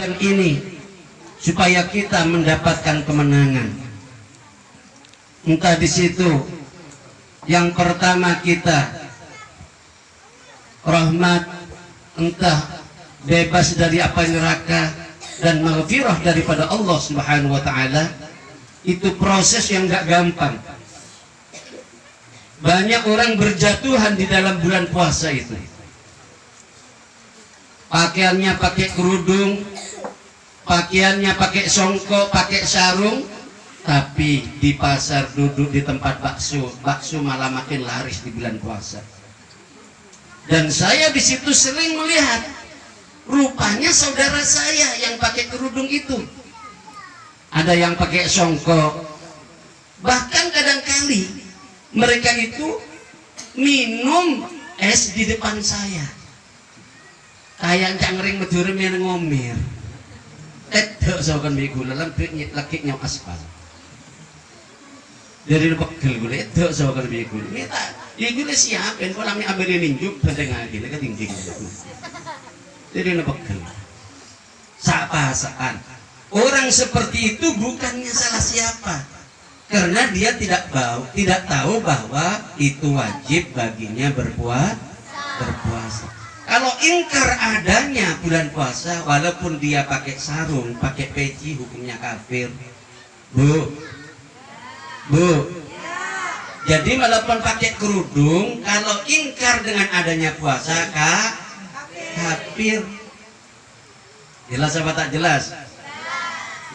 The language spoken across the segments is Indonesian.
bulan ini supaya kita mendapatkan kemenangan. Entah di situ yang pertama kita rahmat, entah bebas dari api neraka dan maghfirah daripada Allah Subhanahu wa taala. Itu proses yang gak gampang. Banyak orang berjatuhan di dalam bulan puasa itu. Pakaiannya pakai kerudung, pakaiannya pakai songkok, pakai sarung, tapi di pasar duduk di tempat bakso malah makin laris di bulan puasa. Dan saya di situ sering melihat, rupanya saudara saya yang pakai kerudung itu, ada yang pakai songkok, bahkan kadang-kali mereka itu minum es di depan saya, kayak cangring medure men ngomir. Tidak sahakan minggu lalang laki nyam aspal. Dari pegel gue itu sahakan minggu. Minta, ya gue siapin kalau kami ambil ninjuk penting lagi, lagi tinggi. Jadi pegel. Sapasaan. Orang seperti itu bukannya salah siapa, karena dia tidak tahu bahwa itu wajib baginya berpuasa. Kalau ingkar adanya bulan puasa, walaupun dia pakai sarung, pakai peci, hukumnya kafir. Bu. Jadi walaupun pakai kerudung, kalau ingkar dengan adanya puasa, kafir. Jelas apa tak jelas?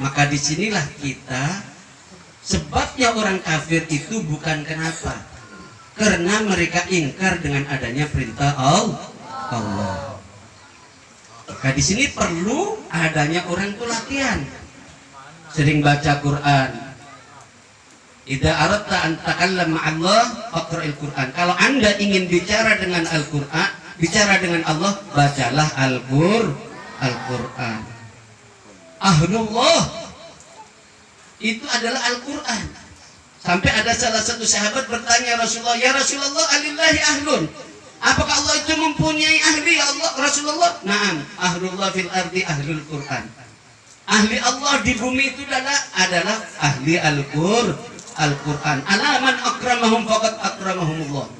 Maka disinilah kita, sebabnya orang kafir itu bukan kenapa, karena mereka ingkar dengan adanya perintah Allah. Maka di sini perlu adanya orang itu latihan, sering baca Quran. Idza aradta an takallam ma'allah faqra'il Quran. Kalau Anda ingin bicara dengan Al-Quran, bicara dengan Allah, bacalah Al-Quran. Ahlullah itu adalah Al-Quran. Sampai ada salah satu sahabat bertanya Rasulullah, ya Rasulullah, alillahi ahlun, apakah Allah itu mempunyai ahli? Ya Allah, Rasulullah, na'am, ahlullah fil ardi ahlul Quran. Ahli Allah di bumi itu adalah ahli Al-Quran. Alaman akramahum faqad akramahumullah.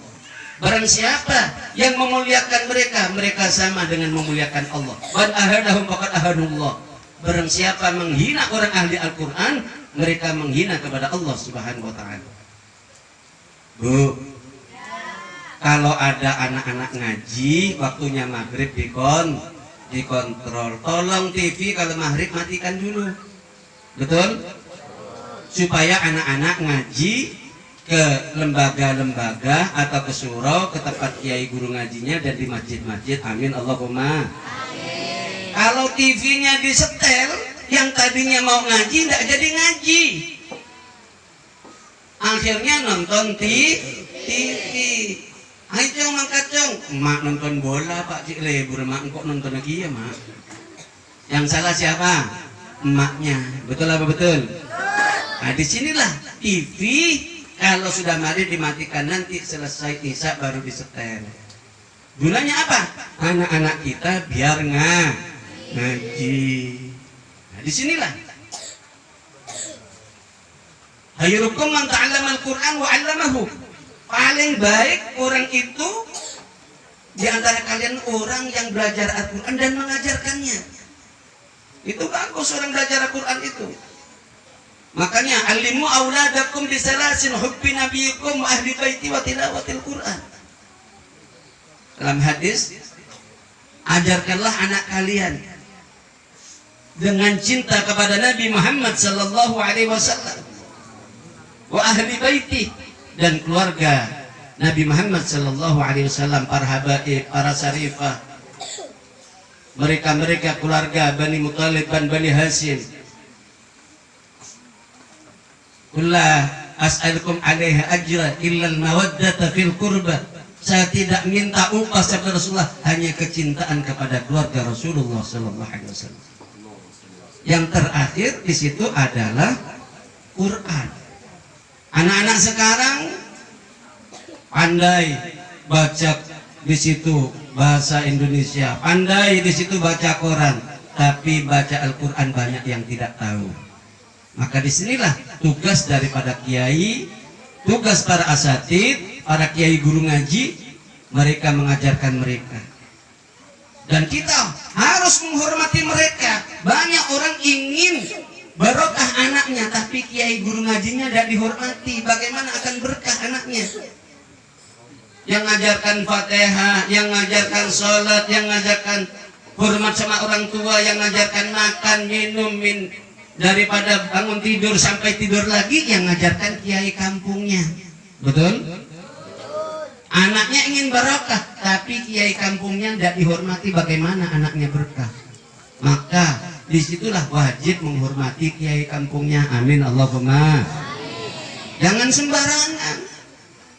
Barang siapa yang memuliakan mereka, mereka sama dengan memuliakan Allah. Wan ahadahum faqad ahadullah. Barang siapa menghina orang ahli Al-Quran, mereka menghina kepada Allah Subhanahu wa ta'ala. Bu, kalau ada anak-anak ngaji, waktunya maghrib dikontrol. Tolong TV kalau maghrib matikan dulu. Betul? Supaya anak-anak ngaji ke lembaga-lembaga atau ke surau, ke tempat kiai guru ngajinya dan di masjid-masjid. Amin Allahumma. Kalau TV-nya disetel, yang tadinya mau ngaji tidak jadi ngaji, akhirnya nonton TV. Ayo cong mangkat cong, mak nonton bola pak cik lebur, mak kok nonton lagi ya mak. Yang salah siapa? Emaknya. Betul apa betul? Nah disinilah TV kalau sudah mari dimatikan, nanti selesai isya baru disetel. Gunanya apa? Anak-anak kita biar ngaji. Nah, disinilah. Khairukum man ta'allama al-Quran wa 'allamahu. Paling baik orang itu di antara kalian orang yang belajar Al-Quran dan mengajarkannya. Itu bagus orang belajar Al-Quran itu. Makanya alimu auladakum bisalasin hubbi nabiyikum wa ahli baiti wa tilawatil Quran. Dalam hadis, ajarkanlah anak kalian dengan cinta kepada Nabi Muhammad sallallahu alaihi wasallam wa ahli baiti, dan keluarga Nabi Muhammad sallallahu alaihi wasallam, para habaib, para syarifah, mereka keluarga Bani Muthalib dan Bani Hashim. Kullah as'alukum alaihi ajra illa al-mawaddata fil qurba. Saya tidak minta upah sabda Rasulullah, hanya kecintaan kepada keluarga Rasulullah sallallahu alaihi wasallam. Yang terakhir di situ adalah Quran. Anak-anak sekarang pandai baca di situ bahasa Indonesia, pandai di situ baca Quran, tapi baca Al-Quran banyak yang tidak tahu. Maka disinilah tugas daripada kiai, tugas para asatid, para kiai guru ngaji, mereka mengajarkan mereka. Dan kita harus menghormati mereka. Banyak orang ingin barokah anaknya, tapi kiai guru ngajinya tidak dihormati. Bagaimana akan berkah anaknya? Yang ngajarkan Fatihah, yang ngajarkan sholat, yang ngajarkan hormat sama orang tua, yang ngajarkan makan, minum, daripada bangun tidur sampai tidur lagi, yang ngajarkan kiai kampungnya. Betul? Anaknya ingin barokah, tapi kiai kampungnya tidak dihormati. Bagaimana anaknya berkah? Maka disitulah wajib menghormati kiai kampungnya. Amin Allahumma. Jangan sembarangan.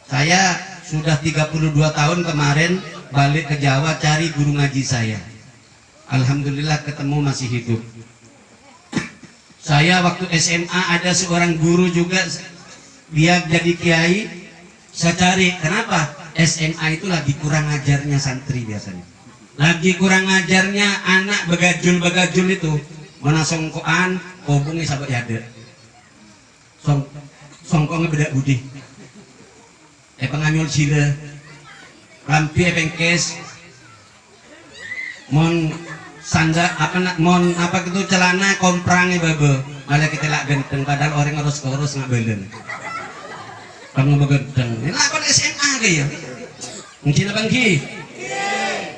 Saya sudah 32 tahun kemarin balik ke Jawa cari guru ngaji saya. Alhamdulillah ketemu, masih hidup. Saya waktu SMA ada seorang guru juga, dia jadi kiai. Saya cari, kenapa? SMA itu lagi kurang ajarnya santri biasanya. Lagi kurang ajarnya anak begajul itu. Mana songkoan, hubungi sahabat yade. Songkongnya beda budi. Penganyul sila. Rampi pengkes. Mon sanda mon apa gitu celana komprangnya bebe. Malah kita lak genteng padahal orang harus ngurus ngabelen. Kamu begadang. Ini apa SMA kaya? Mungkin apa Ki?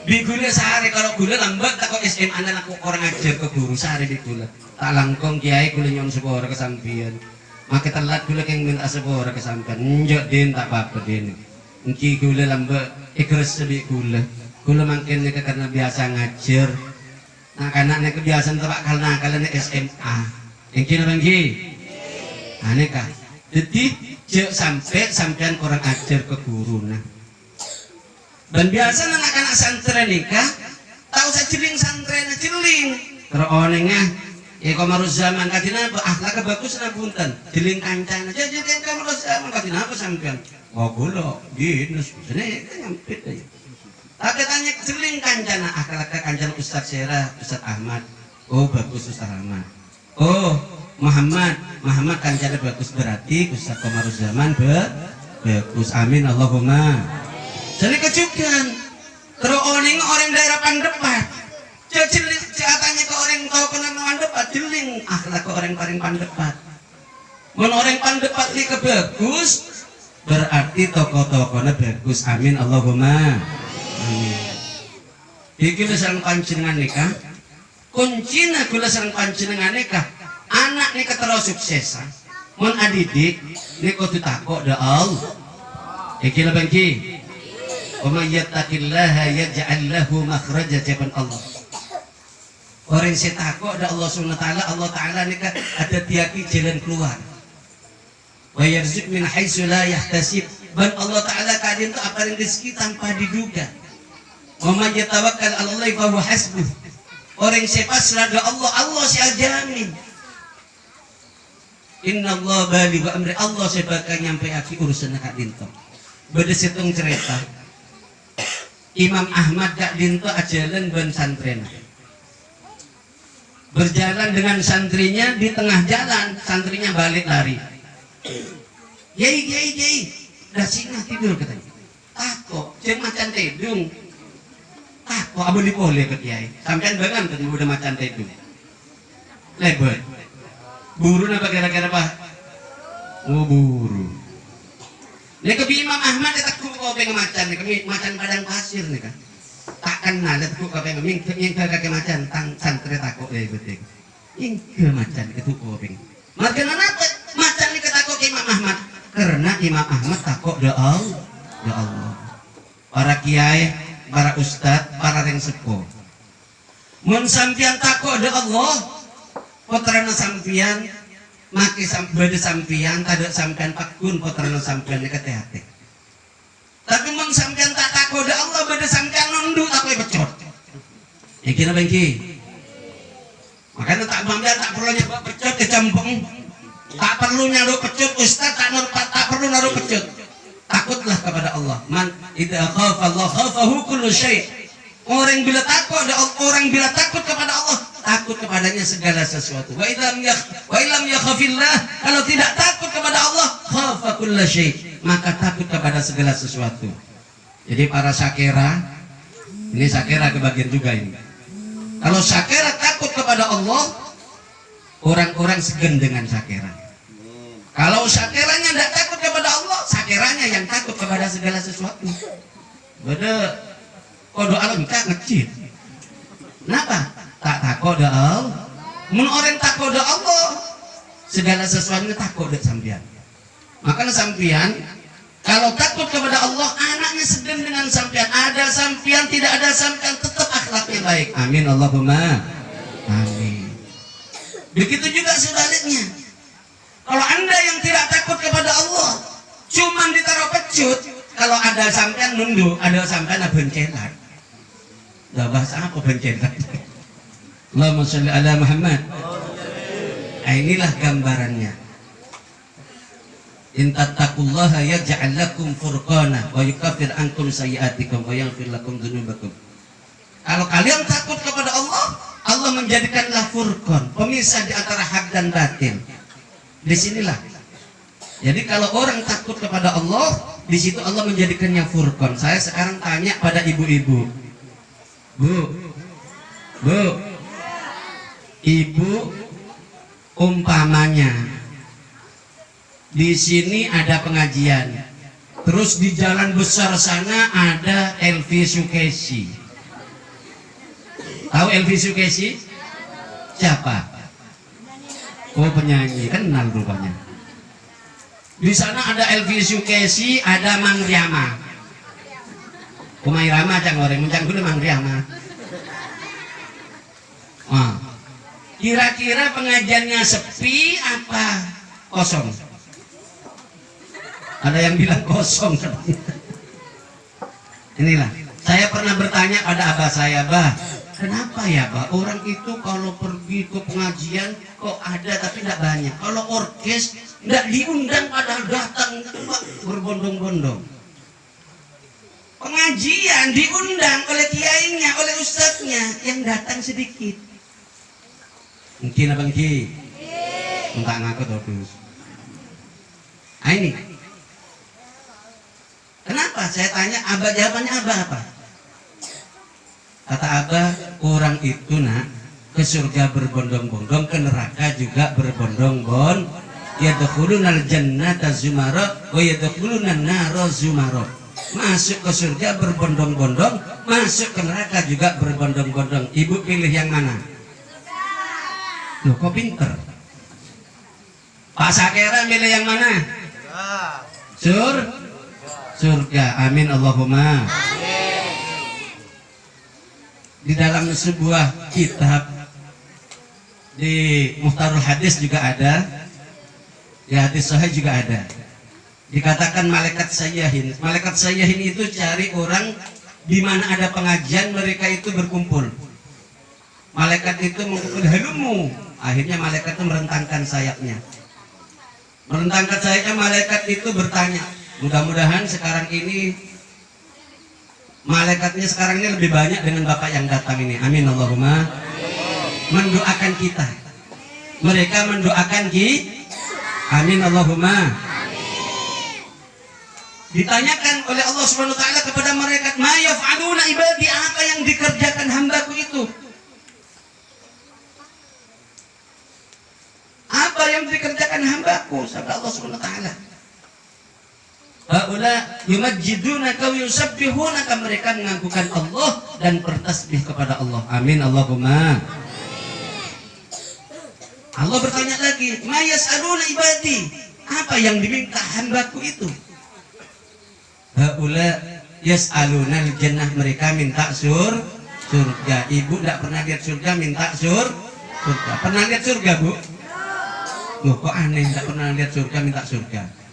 Di gula sehari, kalau gula lambat tak kok SMA dan aku orang ajar ke guru sehari di gula. Tak langkong kiai gula nyon sebuah kesampian. Maka telat gula yang minta sebuah kesampian. Njok din tak apa-apa din. Mungkin gula lambat ikhlas sedih gula. Gula makin ni karena biasa ngajar. Nah anaknya kebiasaan terbak kalian SMA. Mungkin apa Ki? Aneh kah? Jadi sampai orang ajar ke guru nah. Dan biasa anak-anak santren nikah tahu saya celing santren celing terus onengnya ya komarus zaman kadina akhlak bagus na punten celing kancana jadi komarus zaman kadina apa sampean oh gula ginus ini nyampit aja. Tapi tanya celing kancana akhlak kancana Ustaz Sera, Ustaz Ahmad. Oh bagus Ustaz Ahmad. Oh Muhammad kancana bagus, berarti Ustaz komarus zaman bagus. Amin Allahumma. Jadi kejukan terus orang daerah Pandepat tanya ke orang tahu kenal Pandepat jeling akhlak ke orang paling Pandepat. Mun orang Pandepat ini kebagus berarti tokoh-tokohnya bagus. Amin Allahumma. Amin. Iki sareng panjenengan nikah kuncina kula sareng panjenengan nikah anak nikah terus sukses. Mun adidik niku ditakok da Allah. Iki lha bangki. Wa may yattaqillaha yaj'al lahu makhraja, jaban Allah. Orang yang takut ada Allah Subhanahu wa taala, Allah taala nikah ada tiaki jalan keluar. Wa yarzuq min haitsu la yahtasib. Dan Allah taala kadin tu apa rezeki tanpa diduga. Wa may yatawakkal 'ala Allah fa huwa hasbuh. Orang yang pasrah kepada Allah, Allah siap jamin. Inna Allah baligh amri, Allah sebagai nyampe aki urusan kadin tu. Beda situng cerita. Imam Ahmad Kak Dinto ajalan ban santren. Berjalan dengan santrinya di tengah jalan, santrinya balik lari. Yai, dah singa tidur katanya. Tako, ceng macan tedung. Tako, abu dipoleh ke kiai. Sampean bangan tadi udah macan tedung. Lebar. Buru apa kira-kira apa? Oh buru. Ini kebi Imam Ahmad tak ku kopeng macan, ini macan padang pasir nih kan. Tak kenal tak ku kopeng, yang kakek macan tang santri takut deh betul. Yang ke macan itu kopeng. Maka kenapa macan ini ketakut Imam Ahmad? Karena Imam Ahmad takut doa Allah. Para kiai, para ustad, para yang sepuh. Mun sampian takut doa Allah, putrana sampian. Maki beda sampian, tak ada sampian pakun putrana sampian ni hati. Tapi mun sampian tak takut dah Allah beda sampian nunduk tak boleh pecot. Yang kira bangki. Makanya tak bangga tak perlu nyebab pecot ke campung. Tak perlu nyaruh pecut ustaz, tak perlu naruh pecut. Takutlah kepada Allah. Man idza khafa Allah khafahu kullu syai'. Orang bila takut kepada Allah takut kepadanya segala sesuatu. Wa illam yakhafillah, kalau tidak takut kepada Allah, khafa kulla syai', maka takut kepada segala sesuatu. Jadi para syakira, ini syakira kebagian juga ini. Kalau syakira takut kepada Allah, orang-orang segan dengan syakira. Kalau syakiranya tidak takut kepada Allah, syakiranya yang takut kepada segala sesuatu. Beda kodo alam tak ngecil. Kenapa? Tak takut dah Allah. Mun orang takut dah Allah, segala sesuatunya takut dah sampian. Makanya sampian kalau takut kepada Allah, anaknya segan dengan sampian. Ada sampian, tidak ada sampian, tetap akhlaknya baik. Amin Allahumma amin. Begitu juga sebaliknya. Kalau anda yang tidak takut kepada Allah, cuman ditaruh pecut, kalau ada sampean nunduk, ada sampean bencelan. Dah bahasa apa bencelan? Allahumma sholli ala Muhammad. Inilah gambarannya. In tattaqullaha yaj'al lakum furqana wa yukaffir ankum sayyi'atikum wa yaghfir lakum dzunubakum. Kalau kalian takut kepada Allah, Allah menjadikanlah furqan, pemisah di antara hak dan batil. Di sinilah. Jadi kalau orang takut kepada Allah, di situ Allah menjadikannya furqan. Saya sekarang tanya pada ibu-ibu. Bu, ibu umpamanya di sini ada pengajian, terus di jalan besar sana ada Elvi Sukesi. Tahu Elvi Sukesi? Siapa? Oh, penyanyi, kenal rupanya. Di sana ada Elvi Sukesi, ada Mang Riama. Kumai Rama cang goreng, muncang kudu Mang Riama. Wah, kira-kira pengajiannya sepi apa kosong? Ada yang bilang kosong. Inilah, saya pernah bertanya pada abah saya, bah, kenapa ya bah orang itu kalau pergi ke pengajian kok ada tapi tidak banyak, kalau orkes tidak diundang padahal datang berbondong-bondong. Pengajian diundang oleh kiainya, oleh ustadznya, yang datang sedikit. Mungkin abang Ki enggak ngaku terus. Ini kenapa saya tanya, abah jawabannya abah apa? Kata abah, orang itu nak ke surga berbondong-bondong, ke neraka juga berbondong-bondong. Yadkhulunal jannata zumara wa yadkhulunan nara zumara. Masuk ke surga berbondong-bondong, masuk ke neraka juga berbondong-bondong. Ibu pilih yang mana? Loh, kok pinter? Pak Sakera milih yang mana? Surga. Amin Allahumma. Di dalam sebuah kitab di Muhtarul Hadis juga ada, di hadis sahih juga ada. Dikatakan malaikat sayyahin. Malaikat sayyahin itu cari orang di mana ada pengajian, mereka itu berkumpul. Malaikat itu mengumpul, halumu. Akhirnya malaikat itu merentangkan sayapnya. Merentangkan sayapnya, malaikat itu bertanya. Mudah-mudahan sekarang ini malaikatnya sekarang ini lebih banyak dengan bapak yang datang ini. Amin Allahumma. Mendoakan kita. Mereka mendoakan kita. Amin Allahumma. Ditanyakan oleh Allah Subhanahu wa taala kepada mereka, "Ma yaf'aluna ibadi?" Apa yang dikerjakan hambaku itu? Apa yang dikerjakan hambaku? Sabda Allah Subhanahu wa taala. Haula yumajjidunaka wa yusabbihunaka, mereka mengagukan Allah dan bertasbih kepada Allah. Amin Allahumma. Allah bertanya lagi, "Ma yas'aluna ibadi?" Apa yang diminta hambaku itu? Haula yas'aluna al-jannah, mereka minta surga. Ibu tidak pernah lihat surga, minta surga. Pernah lihat surga, Bu? Loh, kok aneh, tidak pernah lihat surga minta surga.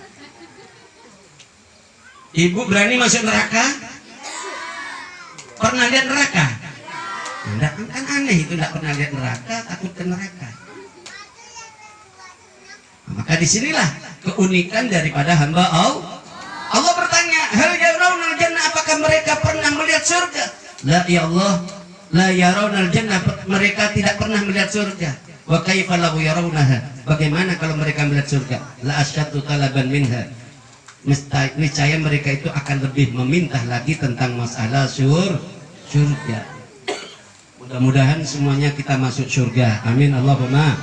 Ibu berani masuk neraka? Pernah lihat neraka? Tidak, kan aneh itu, tidak pernah lihat neraka, takut ke neraka. Nah, maka disinilah keunikan daripada hamba Allah. Allah bertanya, hal yarawna jannah, apakah mereka pernah melihat surga? La, ya Allah, la yarawnal jannah, mereka tidak pernah melihat surga. Wa kaifa law yarawnaha, bagaimana kalau mereka melihat surga? La asyaddu talaban minha, niscaya mereka itu akan lebih meminta lagi tentang masalah surga. Mudah-mudahan semuanya kita masuk surga. Amin Allahumma.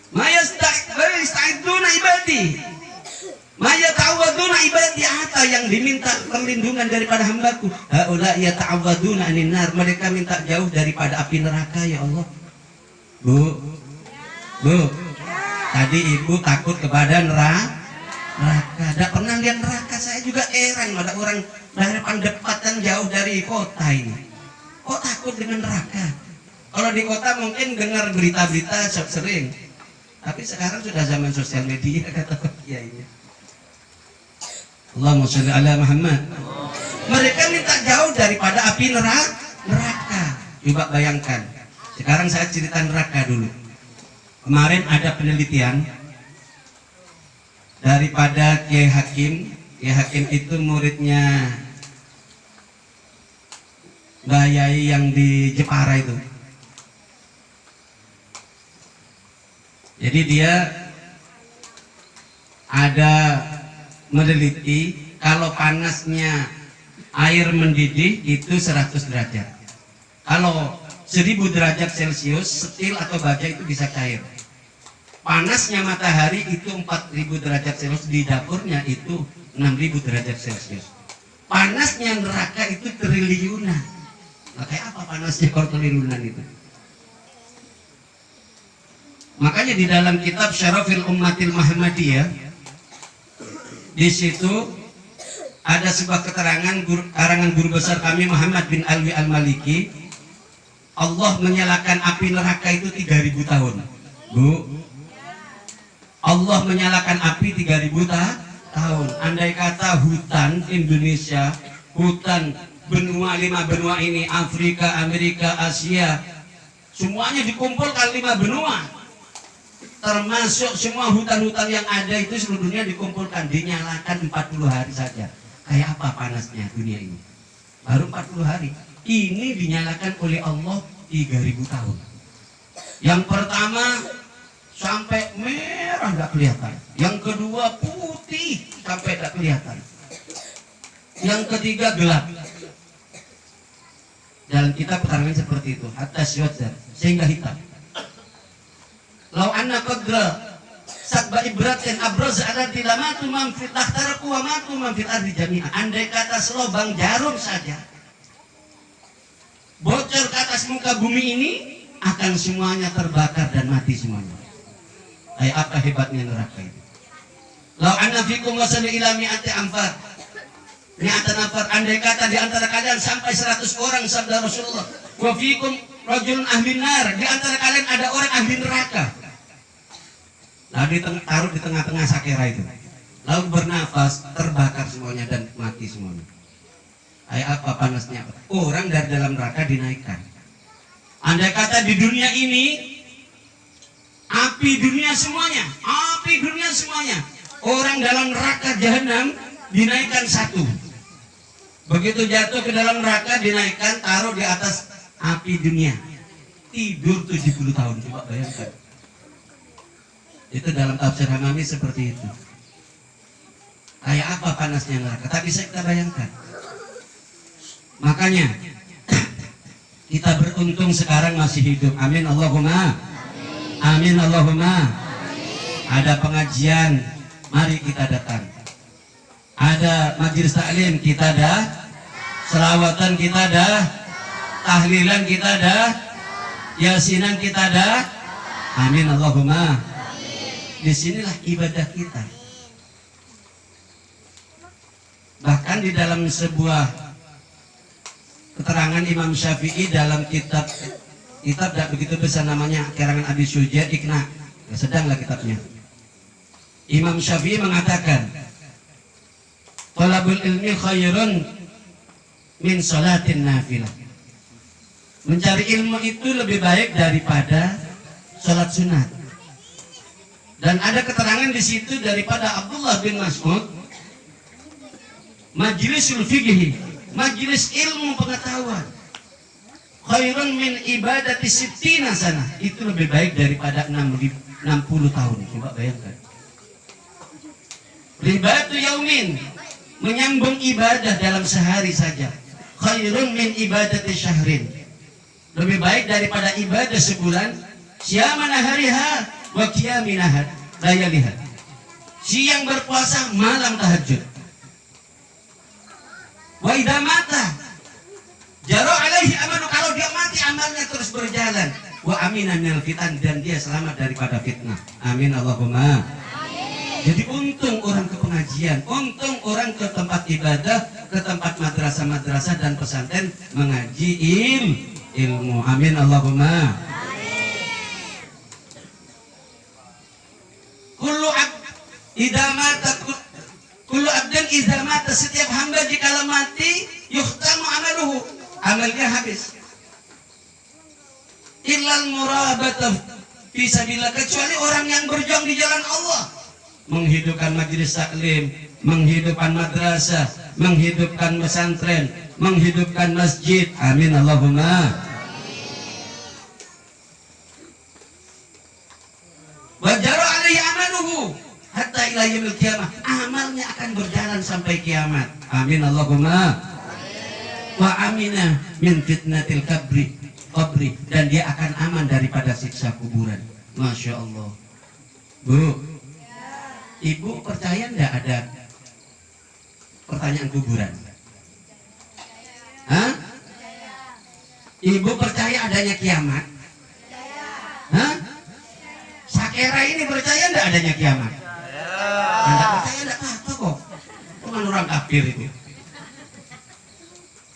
Ma yasta'iduna ibadi, ma yata'awaduna ibadi, apa yang diminta perlindungan daripada hambaku. Haula yata'awaduna anin nar, mereka minta jauh daripada api neraka ya Allah. Bu, tadi ibu takut kepada neraka. Tidak pernah lihat neraka. Saya juga heran, ada orang dari Pandepatan jauh dari kota ini, kok takut dengan neraka? Kalau di kota mungkin dengar berita-berita sering, tapi sekarang sudah zaman sosial media, kata ya ini. Allahumma sholli ala Muhammad. Mereka minta jauh daripada api neraka. Coba bayangkan. Sekarang saya cerita neraka dulu. Kemarin ada penelitian daripada Kiai Hakim. Kiai Hakim itu muridnya Mbak Yai yang di Jepara itu. Jadi dia ada meneliti kalau panasnya air mendidih itu 100 derajat. Kalau 1000 derajat Celcius, setil atau baja itu bisa cair. Panasnya matahari itu 4000 derajat Celcius, di dapurnya itu 6000 derajat Celcius. Panasnya neraka itu triliunan. Nah, kayak apa panasnya kalau triliunan itu? Makanya di dalam kitab Syarafil Ummatil Muhammadiyah, di situ ada sebuah keterangan karangan guru besar kami Muhammad bin Alwi Al-Maliki. Allah menyalakan api neraka itu 3000 tahun. Bu, Allah menyalakan api 3000 tahun. Andai kata hutan Indonesia, hutan benua 5 benua ini, Afrika, Amerika, Asia, semuanya dikumpulkan 5 benua, termasuk semua hutan-hutan yang ada itu seluruh dunia dikumpulkan, dinyalakan 40 hari saja. Kayak apa panasnya dunia ini? Baru 40 hari. Ini dinyalakan oleh Allah 3000 tahun. Yang pertama sampai merah nggak kelihatan. Yang kedua putih sampai nggak kelihatan. Yang ketiga gelap. Dalam kitab keterangan seperti itu, hatta syuhada, sehingga hitam. Lau anna qadra sabba ibratin abraz ala tilamatu man fi tahtaraku wa matu man fil ardi jami'a. Andai kata selobang jarum saja bocor ke atas muka bumi ini, akan semuanya terbakar dan mati semuanya. Kayak apa hebatnya neraka itu? Lau anna fikum wasali ila mi'ati amfar, mi'atan amfar, andai kata di antara kalian sampai 100 orang, sabda Rasulullah, wa fikum rajulun ahli nar, di antara kalian ada orang ahli neraka. Lalu taruh di tengah-tengah sakera itu, lalu bernafas, terbakar semuanya dan mati semuanya. Kayak apa panasnya? Orang dari dalam neraka dinaikkan. Andai kata di dunia ini api dunia semuanya, api dunia semuanya, orang dalam neraka jahanam dinaikkan satu. Begitu jatuh ke dalam neraka dinaikkan, taruh di atas api dunia, tidur 70 tahun. Coba bayangkan. Itu dalam tafsir Hamami seperti itu. Kayak apa panasnya neraka? Tapi bisa kita bayangkan. Makanya kita beruntung sekarang masih hidup. Amin Allahumma. Amin Allahumma. Ada pengajian, mari kita datang. Ada majelis taklim, kita dah. Selawatan kita dah. Tahlilan kita dah. Yasinan kita dah. Amin Allahumma. Disinilah ibadah kita. Bahkan di dalam sebuah keterangan Imam Syafi'i dalam kitab tidak begitu besar namanya, karangan Abi Syuja Iqna, ya, sedanglah kitabnya. Imam Syafi'i mengatakan, talabul ilmi khairun min salatin nafilah. Mencari ilmu itu lebih baik daripada salat sunat. Dan ada keterangan di situ daripada Abdullah bin Mas'ud, majlisul fiqhi majelis ilmu pengetahuan. Khairun min ibadati sittina sana. Itu lebih baik daripada 60 tahun. Coba bayangkan. Ribatu yaumin, menyambung ibadah dalam sehari saja. Khairun min ibadati syahrin. Lebih baik daripada ibadah sebulan. Siyamana hariha wa qiyaminah layaliha. Siang berpuasa, malam tahajud. Wa idza mata jaro alaihi amalu, kalau dia mati amalnya terus berjalan. Wa aminan minal fitan, dan dia selamat daripada fitnah. Amin Allahumma. Jadi untung orang ke pengajian, untung orang ke tempat ibadah, ke tempat madrasah-madrasah dan pesantren mengaji ilmu. Amin Allahumma. Kullu abdan idza mata, setiap hamba jika mati yuhtamu amaluhu, amalnya habis. Illal murabata fi sabilillah, kecuali orang yang berjuang di jalan Allah, menghidupkan majelis taklim, menghidupkan madrasah, menghidupkan pesantren, menghidupkan masjid. Amin Allahumma. Wa jara alaihi amaluhu hatta ila yaumil qiyamah, amalnya akan berjalan sampai kiamat. Amin Allahumma. Wa amina min fitnatil qabri, dan dia akan aman daripada siksa kuburan. Masya Allah. Bu, ibu percaya enggak ada pertanyaan kuburan? Hah? Ibu percaya adanya kiamat? Hah? Sakera ini percaya enggak adanya kiamat? Enggak percaya enggak apa-apa kok. Bukan orang kafir itu.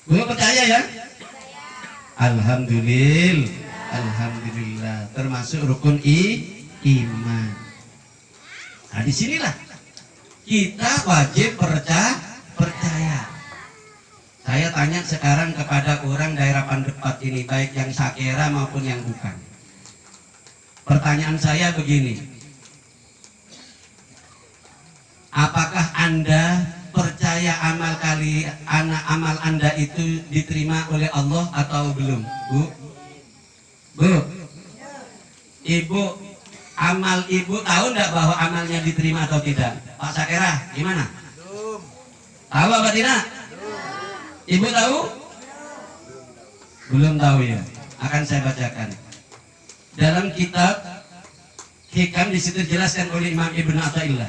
Bu percaya ya? Alhamdulillah, termasuk rukun iman. Nah disinilah kita wajib percaya. Saya tanya sekarang kepada orang daerah Pandepat ini, baik yang sakera maupun yang bukan. Pertanyaan saya begini, apakah Anda percaya amal Anda itu diterima oleh Allah atau belum? Bu, ibu, amal ibu tahu enggak bahwa amalnya diterima atau tidak? Pak Sakera, gimana? Belum. Tahu apa tidak? Ibu tahu? Belum tahu ya. Akan saya bacakan. Dalam kitab Hikam di situ jelaskan oleh Imam Ibnu Athaillah.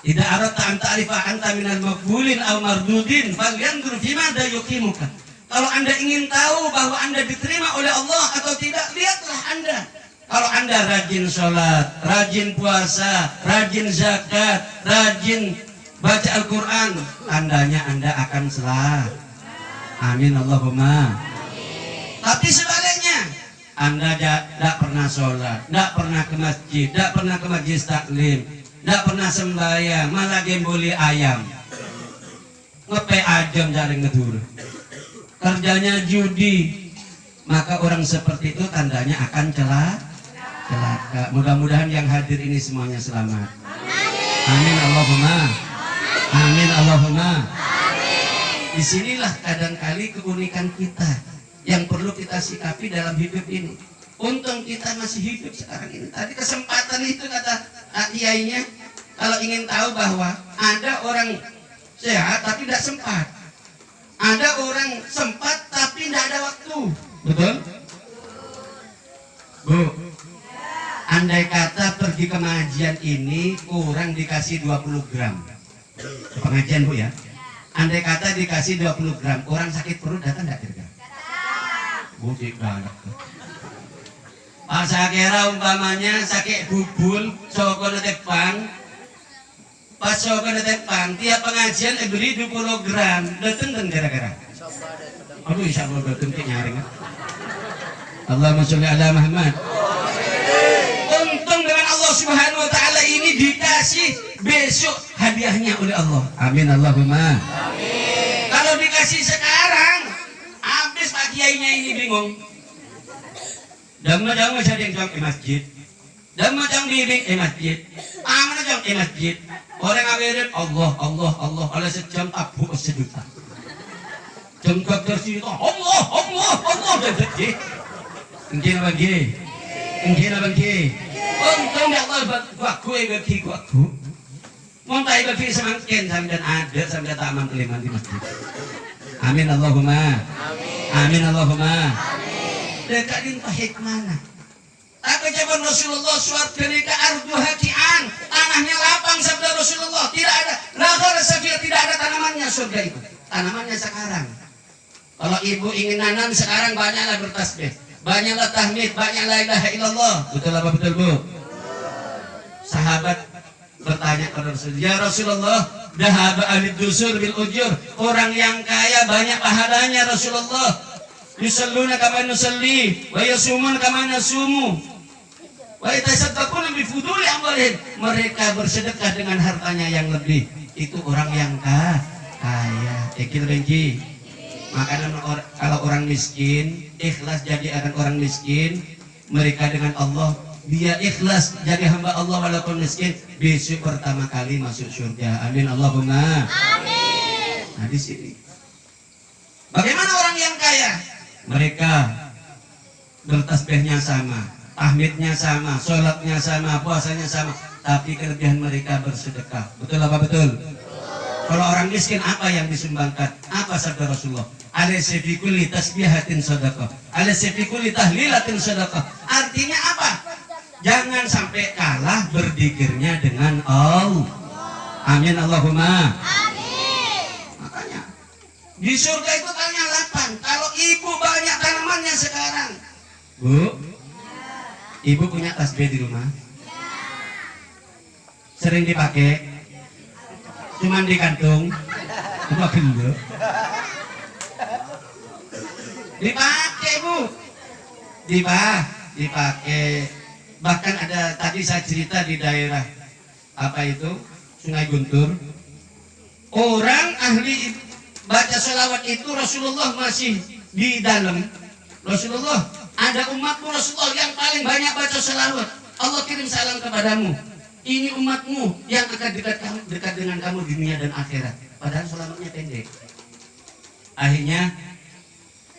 Idza aradta an ta'rifa anta minal maqbulin aw mardudin falyanzur fima da yuqimuka. Kalau Anda ingin tahu bahwa Anda diterima oleh Allah atau tidak, lihatlah Anda. Kalau Anda rajin sholat, rajin puasa, rajin zakat, rajin baca Al-Quran, tandanya Anda akan selamat. Amin Allahumma. Tapi sebaliknya, Anda tidak pernah sholat, tidak pernah ke masjid, tidak pernah ke majelis taklim, tidak pernah sembahyang, malah gemboli ayam, ngepe ajam jaring ngedur, kerjanya judi, maka orang seperti itu tandanya akan celaka. Mudah-mudahan yang hadir ini semuanya selamat. Amin Allahumma. Amin Allahumma. Disinilah kadang-kali keunikan kita yang perlu kita sikapi dalam hidup ini. Untung kita masih hidup sekarang ini. Tadi kesempatan itu kata kiainya, kalau ingin tahu bahwa ada orang sehat tapi tidak sempat, ada orang sempat tapi tidak ada waktu. Betul? Bu, andai kata pergi pengajian ini kurang dikasih 20 gram pengajian Bu ya, andai kata dikasih 20 gram, orang sakit perut datang tidak kira-kira? Bu, tidak. Pak Sakera umpamanya sakit bubul, soko netepang, pas soko netepang, tiap pengajian beli 20 gram, datang kira-kira? Aduh, insya Allah datang nyaring. Allahumma sholli ala Muhammad. Untung dengan Allah Subhanahu wa taala ini dikasih besok hadiahnya oleh Allah. Amin Allahumma. Amin. Kalau dikasih sekarang, habis Pak Kiainya ini bingung. Dan macam jadi yang jauh ke masjid. Dan macam bimbing masjid. Aman jauh ke masjid. Orang ngawirin Allah Allah Allah oleh sejam tabu sejuta. Jengkak tersitu Allah Allah Allah jadi. Engkau bagi, engkau bagi. Untung ya Allah buatku bagi buatku. Montai bagi semakin sampai ada sampai taman keliman di masjid. Amin Allahumma. Amin Allahumma. Dekat di hikmah. Tapi jawaban Rasulullah suatu nikah ardu hakian, tanahnya lapang sabda Rasulullah, tidak ada lagar safir, tidak ada tanamannya surga itu. Tanamannya sekarang. Kalau ibu ingin nanam sekarang banyaklah bertasbih, banyaklah tahmid, banyaklah la ilaha illallah. Betul apa betul Bu? Sahabat bertanya kepada Rasulullah, ya Rasulullah, dahaba ahli dusur bil ujur, orang yang kaya banyak pahalanya Rasulullah. Yusalluna kama nusalli, wa yasumuna kama nasumu. Wa yatasaddaquna bi fuduli amwalihim. Mereka bersedekah dengan hartanya yang lebih. Itu orang yang kaya. Ekil Benji. Makanya kalau orang miskin, ikhlas jadi akan orang miskin, mereka dengan Allah, dia ikhlas jadi hamba Allah walaupun miskin, besok pertama kali masuk surga. Amin Allahumma. Amin. Nah di sini. Bagaimana orang yang kaya? Mereka bertasbihnya sama, tahmidnya sama, sholatnya sama, puasanya sama, tapi kelebihan mereka bersedekah. Betul apa betul? Kalau orang miskin apa yang disumbangkan? Apa sabda Rasulullah? Alaysa fi kulli tasbihatin sadaqah, alaysa fi kulli tahlilatin sadaqah. Artinya apa? Jangan sampai kalah berzikirnya dengan Allah. Amin Allahumma. Di surga itu tanahnya lapang. Kalau ibu banyak tanamannya sekarang. Bu, ibu punya tasbih di rumah? Sering dipakai? Cuman di kantung? Cuma gelo. Dipakai Bu. Dipakai. Bahkan ada tadi saya cerita di daerah apa itu Sungai Guntur. Orang ahli baca sholawat itu Rasulullah masih di dalam. Rasulullah, ada umatmu Rasulullah yang paling banyak baca sholawat. Allah kirim salam kepadamu. Ini umatmu yang akan dekat dengan kamu di dunia dan akhirat. Padahal sholawatnya pendek. Akhirnya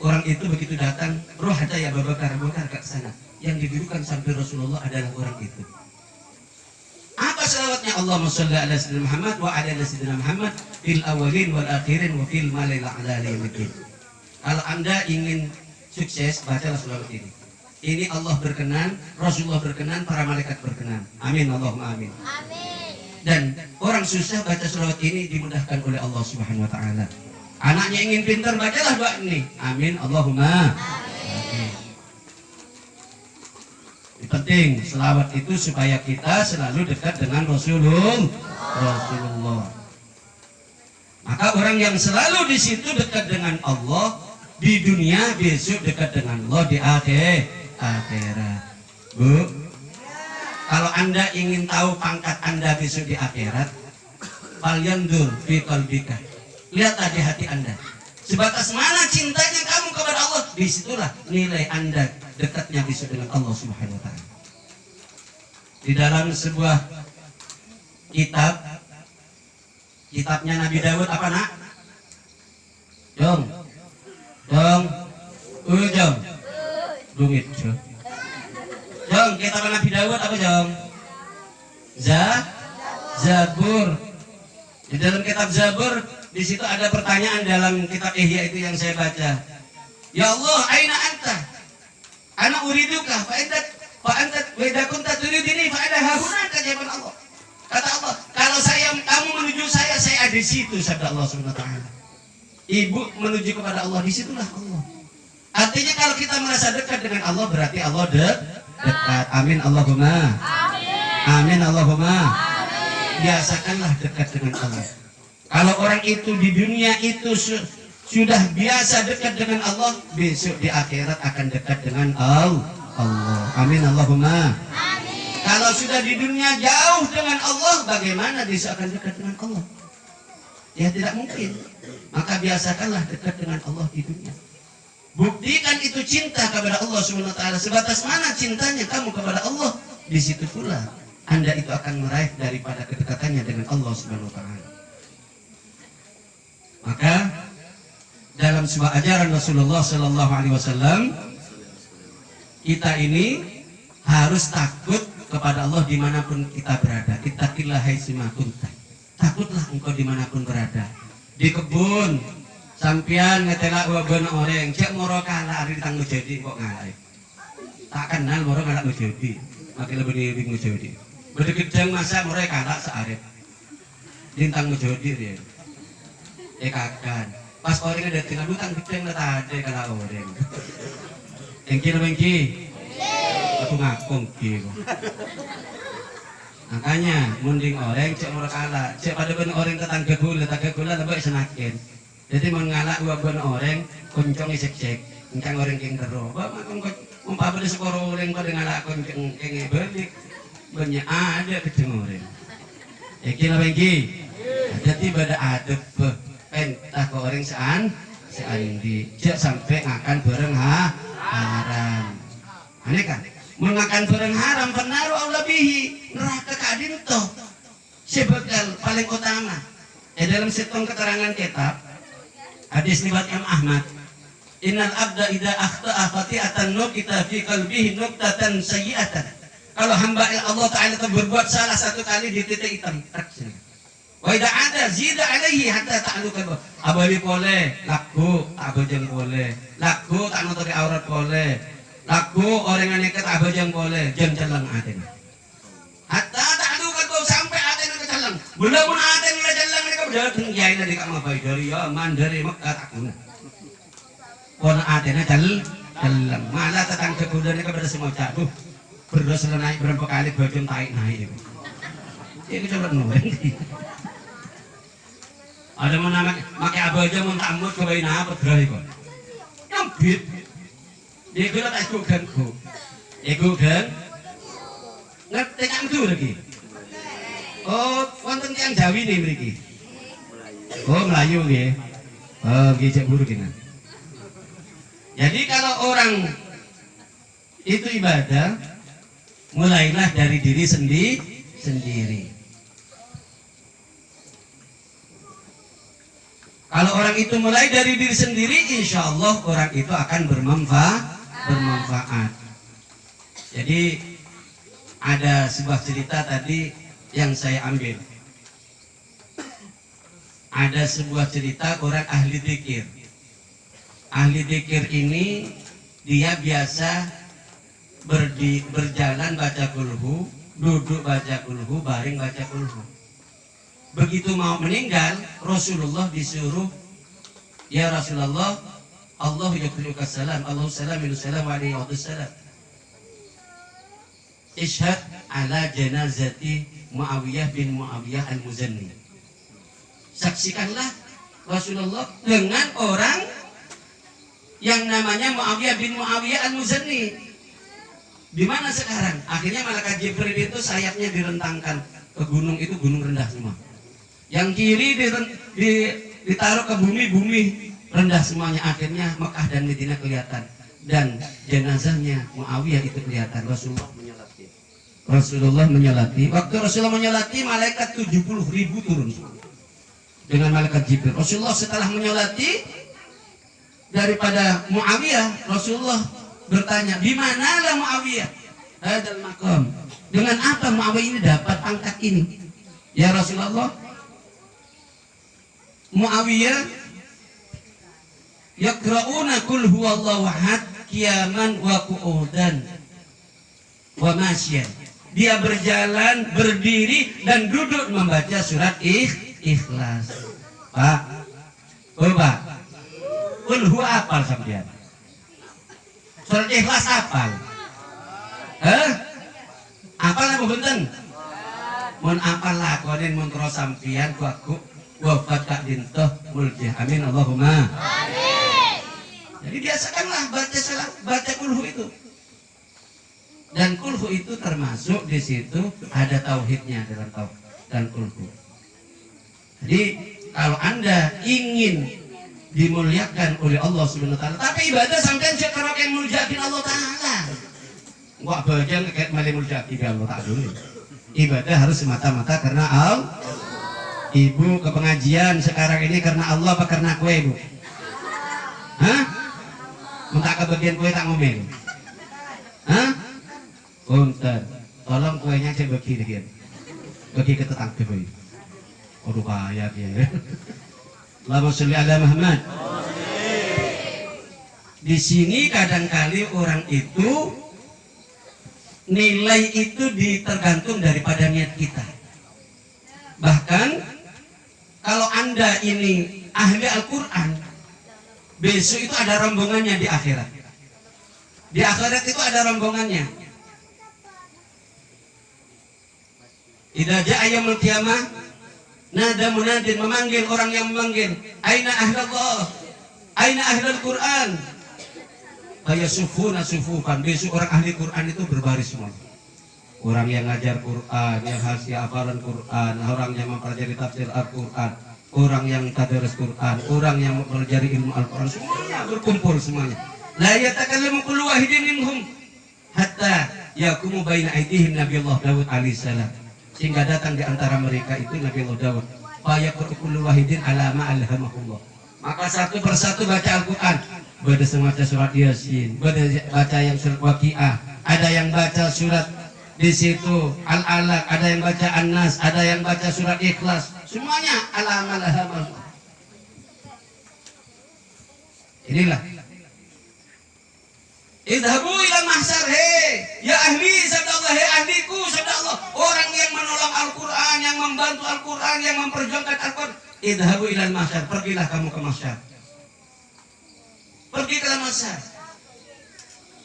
orang itu begitu datang, roh ada ya Abu Bakar ke sana. Yang didudukan sampai Rasulullah adalah orang itu. Apa salawatnya? Allahumma sholli ala sayyidina Muhammad wa ala sayyidina Muhammad fil awwalin wal akhirin wa fil malil a'la liyamiddin. Kalau Anda ingin sukses, bacalah salawat ini. Ini Allah berkenan, Rasulullah berkenan, para malaikat berkenan. Amin Allahumma amin. Amin. Dan orang susah baca salawat ini dimudahkan oleh Allah Subhanahu wa taala. Anaknya ingin pintar, bacalah doa ini. Amin Allahumma. Amin. Penting selawat itu supaya kita selalu dekat dengan Rasulullah. Maka orang yang selalu di situ dekat dengan Allah di dunia, besok dekat dengan Allah di akhirat. Bu, kalau Anda ingin tahu pangkat Anda besok di akhirat, falyandur fi qalbika. Lihatlah di hati Anda. Sebatas mana cintanya kamu kepada Allah, disitulah nilai Anda dekatnya besok dengan Allah Subhanahu wa taala. Di dalam sebuah kitabnya Nabi Daud apa nak? Jong. Dungit. Jong, kitab Nabi Daud apa Jong? Zabur. Di dalam kitab Zabur, di situ ada pertanyaan dalam kitab Ihya itu yang saya baca. Ya Allah, aina anta? Ana uriduka fa anta wa idza kunta turidini fa ana hahuna, jawaban Allah. Kata Allah, kalau kamu menuju saya ada di situ, sabda Allah Subhanahu wa taala. Ibu menuju kepada Allah, disitulah Allah. Artinya kalau kita merasa dekat dengan Allah, berarti Allah dekat. Amin Allahumma. Amin Allahumma. Biasakanlah dekat dengan Allah. Kalau orang itu di dunia itu sudah biasa dekat dengan Allah, besok di akhirat akan dekat dengan Allah. Amin Allahumma. Amin. Kalau sudah di dunia jauh dengan Allah, bagaimana besok akan dekat dengan Allah? Ya tidak mungkin. Maka biasakanlah dekat dengan Allah di dunia. Buktikan itu cinta kepada Allah Subhanahu wa taala. Sebatas mana cintanya kamu kepada Allah, di situ pula Anda itu akan meraih daripada kedekatannya dengan Allah Subhanahu wa taala. Maka dalam sebuah ajaran Rasulullah sallallahu alaihi wasallam, kita ini harus takut kepada Allah dimanapun kita berada. Ittaqillah haitsuma kunta. Takutlah engkau dimanapun berada. Di kebun sampean ngetela waban orang cek moro kalah ari tang jadi kok ngalah. Tak kenal moro ngalah jadi. Makin lebih ring jadi. Bede gedang masa moro kalah searep. Dintang jadi dia. Kakan. Pas orang ada tinggal utang gedang lah ada kalau orang. Engki. Aku ngakung gitu. Makanya munding orang cek murah kalah, cek pada ben orang tetangga gula lebih senakin. Jadi mengalah dua ben orang kuncung isek-sek, kuncang orang keng kero. Bapak umpah pada sekoro orang pada ngalah kuncung keng balik, banyak ada keceng orang. Yakin apa engki? Jadi pada adep pentah ke orang seandi, cek sampai ngakan bareng haram. Aneh kan? Mengakan barang haram penaruh Allah bihi neraka kadin toh sebagai paling utama. Dalam setong keterangan kitab hadis riwayat Imam Ahmad, innal abda idza akhta'a khati'atan nuqita fi qalbihi nuqtatan sayyi'atan. Kalau hamba Allah taala itu berbuat salah satu kali di titik hitam, wa idza ada zida alaihi hatta ta'luka abali boleh laku abajeng boleh laku tak nutupi aurat boleh laku orang yang nekat abajang boleh jam jalan aten. Hatta tak aduh kau sampai aten ke jalan. Belum pun aten ke jalan mereka berdatang kiai dari kamar bayi dari Yaman dari Mekah tak guna. Pon atennya jalan malah tetang kebudan mereka pada semua jatuh berdosa naik berapa kali bajang naik. Ini coba nunggu. Ada mana makai abajang mentamut ke bayi apa terai kok. Nambit. Dia kira tak ikut ganggu. Ikut gang. Ngerti kan itu lagi. Oh, wonten yang Jawi nih mriki. Oh, Melayu nggih. Oh, nggih cek buru kena. Jadi kalau orang itu ibadah, mulailah dari diri sendiri. Kalau orang itu mulai dari diri sendiri, insya Allah orang itu akan bermanfaat. Jadi ada sebuah cerita tadi yang saya ambil. Ada sebuah cerita orang ahli dzikir. Ahli dzikir ini dia biasa berjalan baca kulhu, duduk baca kulhu, baring baca kulhu. Begitu mau meninggal, Rasulullah disuruh, ya Rasulullah, Allah yukriuka salam, Allahu salamilu salam alaihi wa sallam. Ishhad ala janazati Muawiyah bin Muawiyah al-Muzanni. Saksikanlah Rasulullah dengan orang yang namanya Muawiyah bin Muawiyah al-Muzanni. Di mana sekarang? Akhirnya malaikat Jibril itu sayapnya direntangkan ke gunung, itu gunung rendah semua. Yang kiri ditaruh ke bumi rendah semuanya. Akhirnya Mekah dan Madinah kelihatan dan jenazahnya Muawiyah itu kelihatan. Rasulullah menyolati. Waktu Rasulullah menyolati, malaikat 70.000 turun dengan malaikat Jibril. Rasulullah setelah menyolati daripada Muawiyah, Rasulullah bertanya, di manalah Muawiyah? Hadzal maqam. Dengan apa Muawiyah ini dapat pangkat ini? Ya Rasulullah, Muawiyah yaqra'una qul huwallahu ahad qiyaman wa qu'udan wa masyan. Dia berjalan, berdiri dan duduk membaca surat Ikhlas. Pak. Oh, Pak. Qul huwa apal sampean? Surat Ikhlas apal? Apal apa benten? Mun apal lakonin mun karo sampean ku aku wafat kak dintoh muljih. Amin Allahumma amin. Jadi biasakanlah baca kulhu itu. Dan kulhu itu termasuk di situ ada tauhidnya dalam tauhid dan kulhu. Jadi kalau Anda ingin dimuliakan oleh Allah Subhanahu wa taala, tapi ibadah sampean cek karo yang muljakin Allah taala. Gua bajang kayak mali muljakin Allah taala dulu. Ibadah harus semata-mata karena Allah. Ibu ke pengajian sekarang ini karena Allah apa karena kue, Bu? Hah? Minta kebagian kue tak ngomel. Hah? Punten. Tolong kuenya saya bagi deh. Bagi ke tetangga, Bu. Aduh kaya dia. Allahumma sholli ala Muhammad. Di sini kadang-kali orang itu nilai itu tergantung daripada niat kita. Bahkan kalau Anda ini ahli Al-Quran, besok itu ada rombongannya di akhirat. Di akhirat itu ada rombongannya. Idza jaa yaumul qiyamah nada munadin, memanggil orang yang memanggil, aina ahlallah, aina ahlul Quran. Ayasufuna sufufan. Besok orang ahli Quran itu berbaris semua. Orang yang ngajar Quran, yang hasil hafalan Quran, orang yang mempelajari tafsir Al-Quran, orang yang tadarus Quran, orang yang mempelajari ilmu Al-Quran, semuanya berkumpul semuanya. La yatakallamu kullu wahidin minhum hatta yaqumu baina aydihim Nabiullah Daud alaihissalam. Sehingga datang di antara mereka itu Nabiullah Daud. Fa yaqra'u kullu wahidin ala ma alhamahullah. Maka satu persatu baca Al-Quran. Baca semacam surat Yasin, baca yang surat Waqiah, ada yang baca surat di situ Al-Alaq, ada yang baca An-Nas, ada yang baca surat Ikhlas, semuanya ala-ala-ala. Inilah. Idhabu ila mahsyar, ya ahli sabda Allah, ahliku sabda Allah, orang yang menolong Al-Quran, yang membantu Al-Quran, yang memperjuangkan Al-Quran. Idhabu ila mahsyar, pergilah kamu ke mahsyar. Pergi ke mahsyar.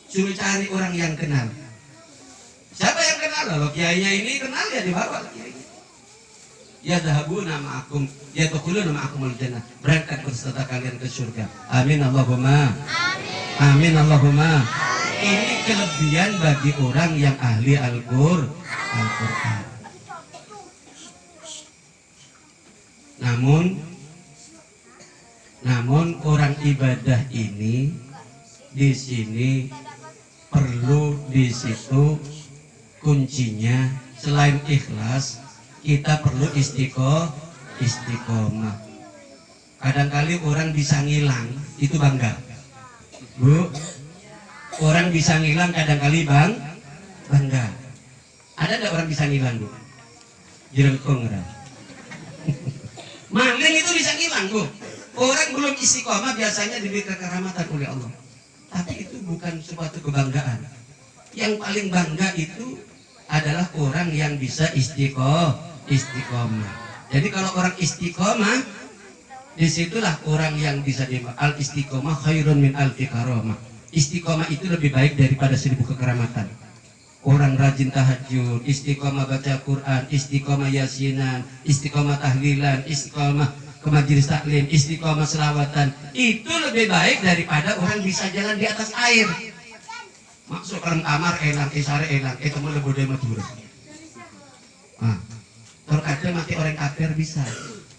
Suruh cari orang yang kenal. Siapa yang kenal? Kalau kiainya ini kenal ya dibawa lah kiainya. Ya dhahabuna ma'akum, ya tukhuluna ma'akum al-jannah. Berangkat berserta kalian ke surga. Amin Allahumma. Amin. Amin Allahumma. Amin. Ini kelebihan bagi orang yang ahli Al-Quran. Namun orang ibadah ini di sini perlu di situ kuncinya selain ikhlas kita perlu istiqomah. Kadang-kali orang bisa ngilang itu bangga, Bu. Orang bisa ngilang kadang-kali bangga. Ada enggak orang bisa ngilang, Bu? Jerengkong ora. Maling itu bisa ngilang, Bu. Orang belum istiqomah biasanya diberi kekeramatan oleh Allah. Tapi itu bukan suatu kebanggaan. Yang paling bangga itu adalah orang yang bisa istiqomah. Jadi kalau orang istiqomah, disitulah orang yang bisa al istiqomah khairun min alfi karamah. Istiqomah itu lebih baik daripada 1000 kekeramatan. Orang rajin tahajud, istiqomah baca Quran, istiqomah yasinan, istiqomah tahlilan, istiqomah ke majelis taklim, istiqomah selawatan, itu lebih baik daripada orang bisa jalan di atas air. Masuk ke kamar elang, isare elang, temen lebih madura. Terkadang mati orang kafir bisa.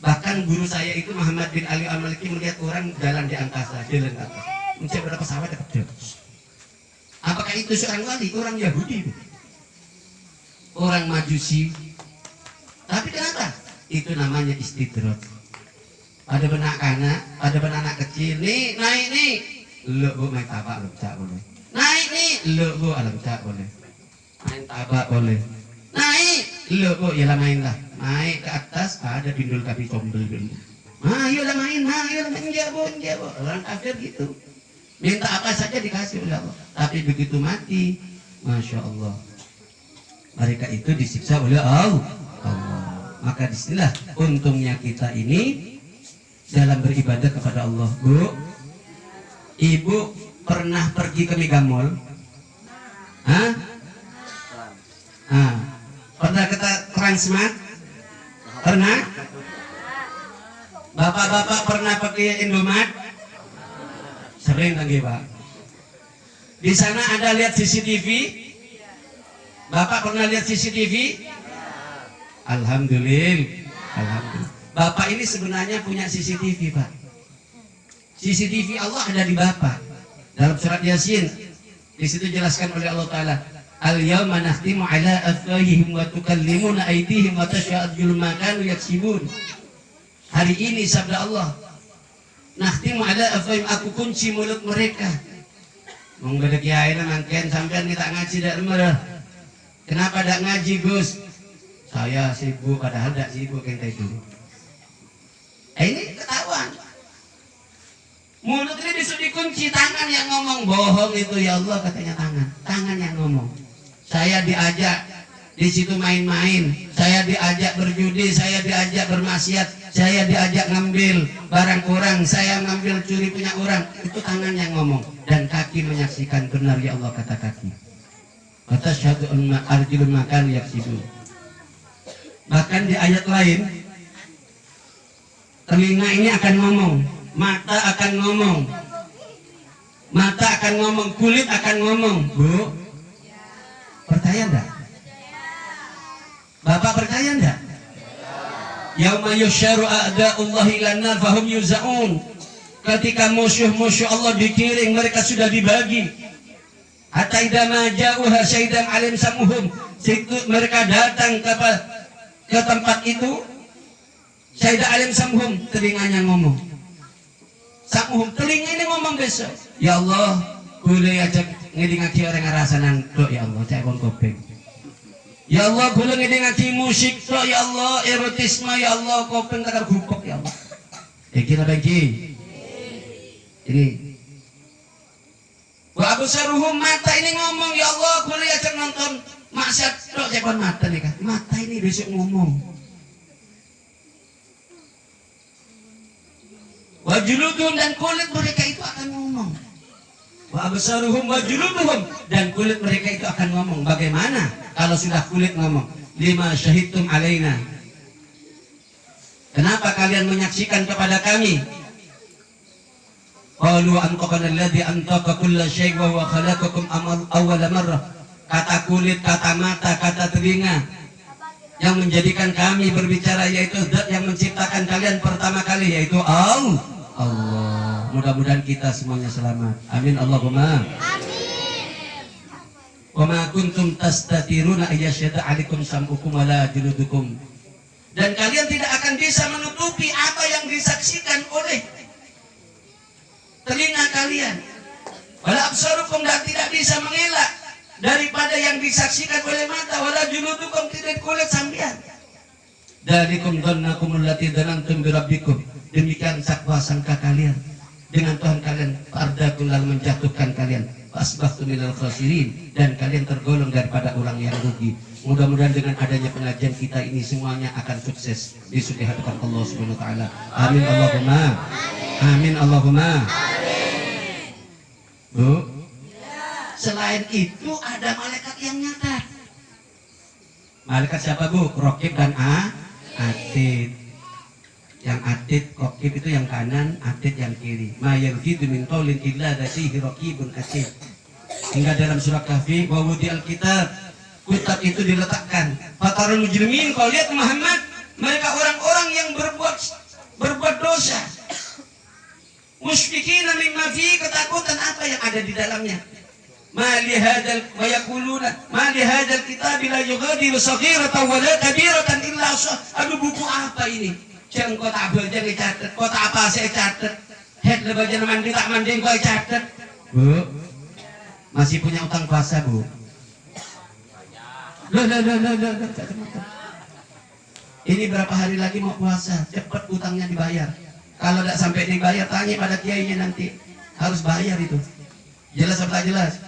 Bahkan guru saya itu Muhammad bin Ali Al-Maliki melihat orang jalan di angkasa, jalan ke atas. Mencari berapa pesawat dapat. Apakah itu seorang wali? Orang Yahudi, orang Majusi. Tapi kenapa? Itu namanya istidraj. Ada anak kecil nih, naik nih, lu Bu main tabak lu cak boleh. Naik nih, lu Bu alam cak boleh. Main tabak boleh. Naik, lu Bu ya main lah. Naik ke atas ada pindul kapi combel dulu. Ayolah main, enggak Bu. Orang kafir gitu. Minta apa saja dikasih oleh Allah. Tapi begitu mati, masya Allah, mereka itu disiksa oleh Allah. Maka disinilah untungnya kita ini dalam beribadah kepada Allah. Bu, Ibu pernah pergi ke Megamall? Pernah ke Transmart? Pernah? Bapak-bapak pernah pergi Indomaret? Sering lagi, Pak. Di sana ada lihat CCTV? Bapak pernah lihat CCTV? Alhamdulillah. Bapak ini sebenarnya punya CCTV, Pak. CCTV Allah ada di Bapak. Dalam surat Yasin, di situ jelaskan oleh Allah Ta'ala, Al-yawma nakhtimu ala afwahihim wa tukallimuna aydihim wa tashhadu arjuluhum ma kanu yaksibun. Hari ini sabda Allah, nakhtimu ala afwahihim, aku kunci mulut mereka. Mong beda kiai mangken sampean kita ngaji dak merah. Kenapa dak ngaji, Gus? Saya sibuk, padahal dak sibuk ente itu. Ini ketahuan. Mulut ini bisa dikunci, tangan yang ngomong. Bohong itu ya Allah, katanya tangan yang ngomong. Saya diajak di situ main-main, saya diajak berjudi, saya diajak bermaksiat, saya diajak ngambil barang orang, saya ngambil curi punya orang. Itu tangan yang ngomong, dan kaki menyaksikan benar ya Allah, kata kaki. Kata syahadu arjulun makan yaksibun. Bahkan di ayat lain, telinga ini akan ngomong, mata akan ngomong, kulit akan ngomong. Bu, percaya enggak? Bapak percaya enggak? Yauma yusyaru a'da'ullahi ilan-nar fahum yuza'un. Ketika musuh-musuh Allah dikiring, mereka sudah dibagi. Hatta idza ma ja'uha syaidan 'alim samuhum. Mereka datang ke tempat itu, syaidan 'alim samuhum, telinganya ngomong. Samuhum, telinga ini ngomong besok. Ya Allah, boleh aja ngedingaki orang ngarasanan tok ya Allah, cek kon kopeng. Ya Allah, boleh ngedingaki musik tok ya Allah, erotisme ya Allah, kopeng takar gupok ya Allah. Kira bagi. Ini. Wa absaruhum, mata ini ngomong ya Allah, boleh aja nonton maksiat tok cek kon mata nih kan. Mata ini besok ngomong. Wa juludun, dan kulit mereka itu akan ngomong. Wa absaruhum wa juluduhum, dan kulit mereka itu akan ngomong. Bagaimana kalau sudah kulit ngomong? Lima syahidtum alaina, kenapa kalian menyaksikan kepada kami? Qalu antaqana alladhi antaqa kulla syai' wa huwa khalaqakum awwala marrah. Kata kulit, kata mata, kata telinga yang menjadikan kami berbicara yaitu zat yang menciptakan kalian pertama kali, yaitu Allah. Mudah-mudahan kita semuanya selamat. Amin Allahumma. Amin. Wa ma kuntum tastatiruna ayyasyhada 'alaikum sam'ukum wala juludukum. Dan kalian tidak akan bisa menutupi apa yang disaksikan oleh telinga kalian. Wala absarukum, dan tidak bisa mengelak daripada yang disaksikan oleh mata. Wala juludukum, tidak kulit sampean. Dalikum dhannakum allati dhanantum bi rabbikum. Demikian sangka kalian dengan Tuhan kalian, fardakul lalu menjatuhkan kalian, asbahtu minal khasirin, dan kalian tergolong daripada orang yang rugi. Mudah-mudahan dengan adanya pengajian kita ini semuanya akan sukses di sudi hadapan Allah Subhanahu wa taala. Amin Allahumma. Amin Allahumma. Amin. Bu, selain itu ada malaikat yang nyatat. Malaikat siapa, Bu? Raqib dan Atid. Yang atid, raqib itu yang kanan, atid yang kiri. Ma yalfidu min qaulin illa ladaihi raqibun atid. Hingga dalam surah Kahfi, wa wudi'al kitab, kitab itu diletakkan. Fatarul mujrimin, kau lihat Muhammad, mereka orang-orang yang berbuat dosa. Musyfikina mimma fi, ketakutan apa yang ada di dalamnya. Ma li hadzal wa yaquluna ma li hadzal kitab la yughadiru saghiratan wa la kabiratan illa aduh, buku apa ini? Jangan kau tak belajar catat, kau tak apa saya catat. Head lebajan mandi tak mandi kau catat. Bu, masih punya utang puasa, Bu? Loh. Ini berapa hari lagi mau puasa? Cepat utangnya dibayar. Kalau tidak sampai dibayar, tanya pada kiainya nanti. Harus bayar itu. Jelas apa tak jelas?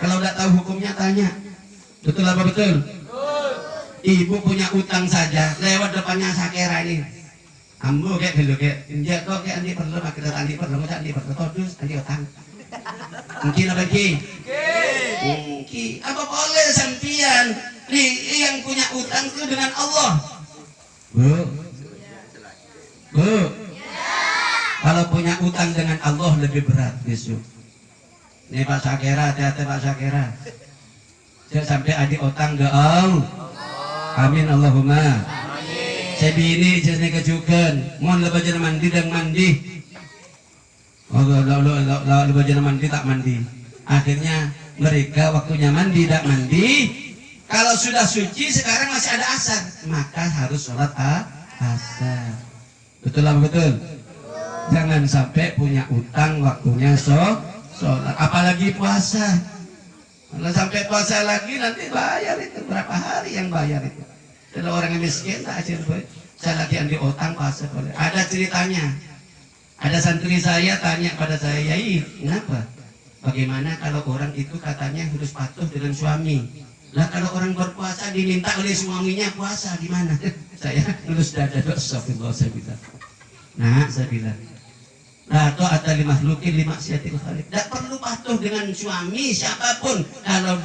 Kalau tidak tahu hukumnya tanya. Betul apa betul? Ibu punya utang saja, lewat depannya sakera ini. Ambo kayak dulu kayak, dia kok kayak andi perlu, akhirnya andi perlu, macam andi perlu, terus andi utang. Mungkin apa lagi? Mungkin. Apa boleh sampian yang punya utang itu dengan Allah? Bu, kalau punya utang dengan Allah lebih berat besok. Ini Pak Sakera, hati-hati Pak Sakera. Saya sampai adik utang ke Allah. Amin Allahumma. Amin. Saya bini jadi kejukan. Mohon lebajan mandi dan mandi. Oh, lebajan mandi tak mandi. Akhirnya mereka waktunya mandi tidak mandi. Kalau sudah suci sekarang masih ada asar, maka harus sholat asar. Betul apa betul? Jangan sampai punya utang waktunya sholat, apalagi puasa. Kalau sampai puasa lagi nanti bayar itu berapa hari yang bayar itu. Kalau orang yang miskin tak ajar boy. Saya lagi ambil utang puasa boleh. Ada ceritanya. Ada santri saya tanya pada saya, "Yai, kenapa? Bagaimana kalau orang itu katanya harus patuh dengan suami? Lah kalau orang berpuasa diminta oleh suaminya puasa gimana?" Saya terus dada astagfirullah saya bilang. Nah, saya bilang, "La ta'ata li makhluqin li maksiatil khaliq." Tidak perlu patuh dengan suami siapapun kalau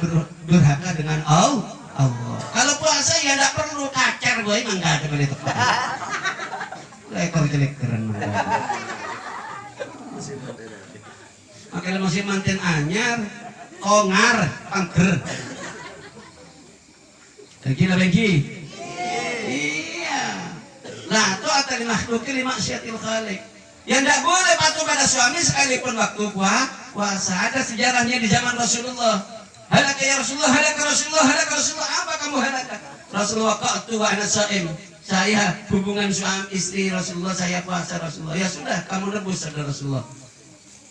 durhaka dengan Allah. Kalau puasa ya tidak perlu kacar boy, mangga ada boleh tepat. Ekor jelek keren mangga. Makanya masih manten anyar, kongar, pangger. Lagi lah lagi. Iya. Nah, itu atau makhluqin li maksiatil khaliq. Yang tidak boleh patuh pada suami sekalipun waktu puasa. Ada sejarahnya di zaman Rasulullah. Halaka ya Rasulullah, halaka Rasulullah, halaka Rasulullah. Apa kamu halaka? Rasulullah qa'tu wa ana sha'im. Saya hubungan suami istri Rasulullah, saya puasa Rasulullah. Ya sudah, kamu rebus saudara Rasulullah.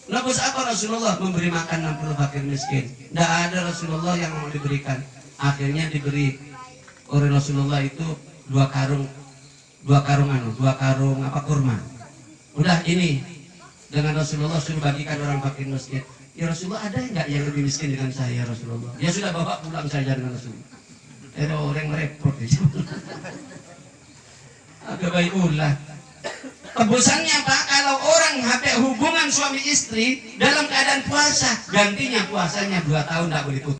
Rebus apa Rasulullah? Memberi makan 60 fakir miskin. Tidak ada Rasulullah yang mau diberikan. Akhirnya diberi oleh Rasulullah itu dua karung kurma. Udah ini dengan Rasulullah suruh bagikan orang fakir miskin. Ya Rasulullah, ada enggak yang lebih miskin dengan saya Rasulullah? Ya sudah, bawa pulang saja dengan Rasulullah. Orang merepot itu. Agak baik ulah. Tebusannya Pak, kalau orang HP hubungan suami istri dalam keadaan puasa, gantinya puasanya 2 tahun tidak boleh putus.